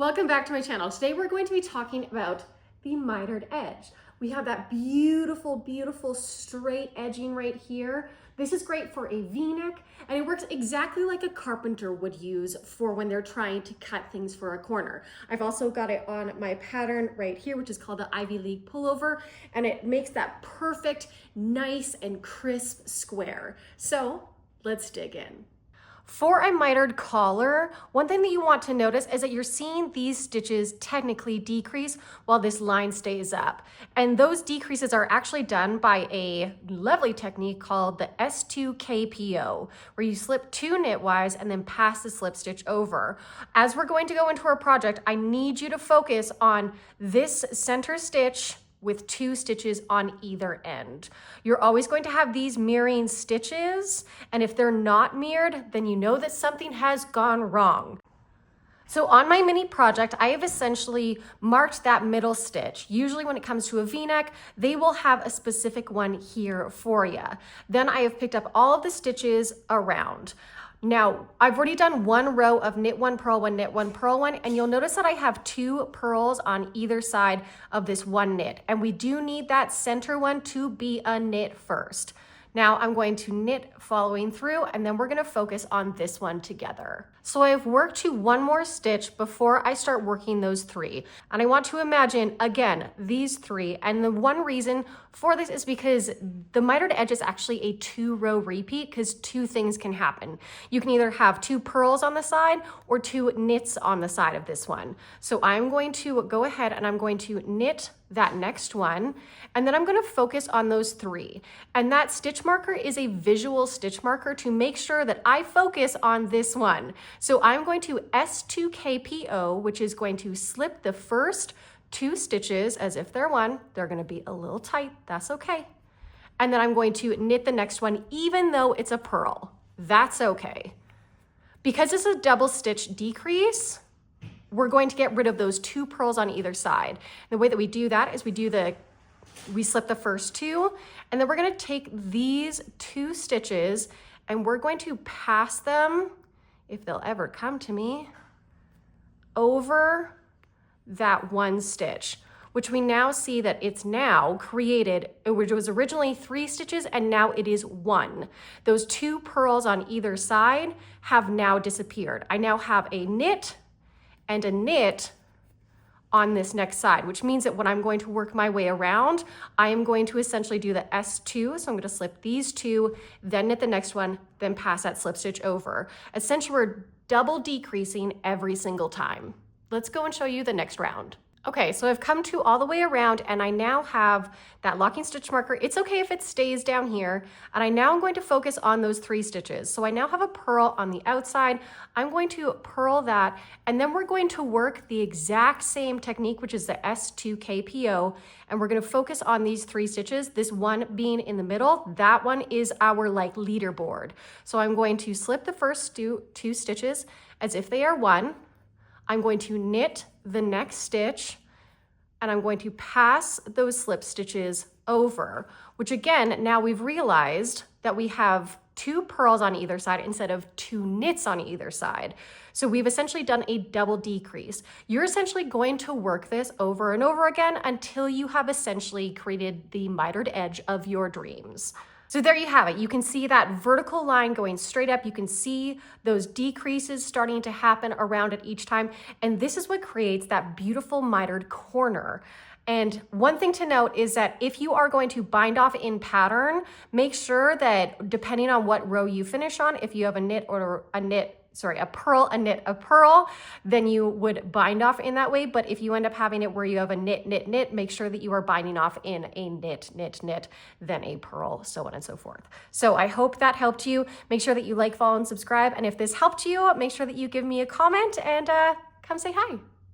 Welcome back to my channel. Today we're going to be talking about the mitered edge. We have that beautiful, beautiful straight edging right here. This is great for a V-neck, and it works exactly like a carpenter would use for when they're trying to cut things for a corner. I've also got it on my pattern right here, which is called the Ivy League pullover, and it makes that perfect, nice and crisp square. So let's dig in. For a mitered collar, one thing that you want to notice is that you're seeing these stitches technically decrease while this line stays up. And those decreases are actually done by a lovely technique called the S2KPO, where you slip 2 knitwise and then pass the slip stitch over. As we're going to go into our project, I need you to focus on this center stitch with 2 stitches on either end. You're always going to have these mirroring stitches, and if they're not mirrored, then you know that something has gone wrong. So on my mini project, I have essentially marked that middle stitch. Usually when it comes to a V-neck, they will have a specific one here for you. Then I have picked up all of the stitches around. Now, I've already done 1 row of knit 1, purl 1, knit 1, purl 1, and you'll notice that I have 2 purls on either side of this one knit, and we do need that center one to be a knit first. Now I'm going to knit following through, and then we're gonna focus on this one together. So I've worked to 1 more stitch before I start working those 3. And I want to imagine, again, these 3. And the one reason for this is because the mitered edge is actually a 2-row repeat, because 2 things can happen. You can either have 2 purls on the side or 2 knits on the side of this one. So I'm going to go ahead and I'm going to knit that next one, and then I'm going to focus on those 3. And that stitch marker is a visual stitch marker to make sure that I focus on this one. So I'm going to S2KPO, which is going to slip the first 2 stitches as if they're one. They're going to be a little tight, that's okay. And then I'm going to knit the next one even though it's a purl. That's okay. Because it's a double stitch decrease, we're going to get rid of those 2 purls on either side. The way that we do that is we slip the first 2, and then we're going to take these 2 stitches and we're going to pass them, if they'll ever come to me, over that 1 stitch, which we now see that it's now created, which was originally 3 stitches and now it is 1. Those 2 purls on either side have now disappeared. I now have a knit and a knit on this next side, which means that when I'm going to work my way around, I am going to essentially do the S2. So I'm going to slip these 2, then knit the next one, then pass that slip stitch over. Essentially, we're double decreasing every single time. Let's go and show you the next round. Okay, so I've come to all the way around and I now have that locking stitch marker. It's okay if it stays down here. And I now am going to focus on those 3 stitches. So I now have a purl on the outside. I'm going to purl that, and then we're going to work the exact same technique, which is the S2KPO. And we're gonna focus on these 3 stitches, this one being in the middle. That one is our like leaderboard. So I'm going to slip the first 2 stitches as if they are 1. I'm going to knit the next stitch, and I'm going to pass those slip stitches over, which again, now we've realized that we have 2 purls on either side instead of 2 knits on either side. So we've essentially done a double decrease. You're essentially going to work this over and over again until you have essentially created the mitered edge of your dreams. So there you have it. You can see that vertical line going straight up. You can see those decreases starting to happen around it each time. And this is what creates that beautiful mitered corner. And one thing to note is that if you are going to bind off in pattern, make sure that depending on what row you finish on, if you have a knit or a purl, a knit, a purl, then you would bind off in that way. But if you end up having it where you have a knit, knit, knit, make sure that you are binding off in a knit, knit, knit, then a purl, so on and so forth. So I hope that helped you. Make sure that you like, follow, and subscribe. And if this helped you, make sure that you give me a comment and come say hi.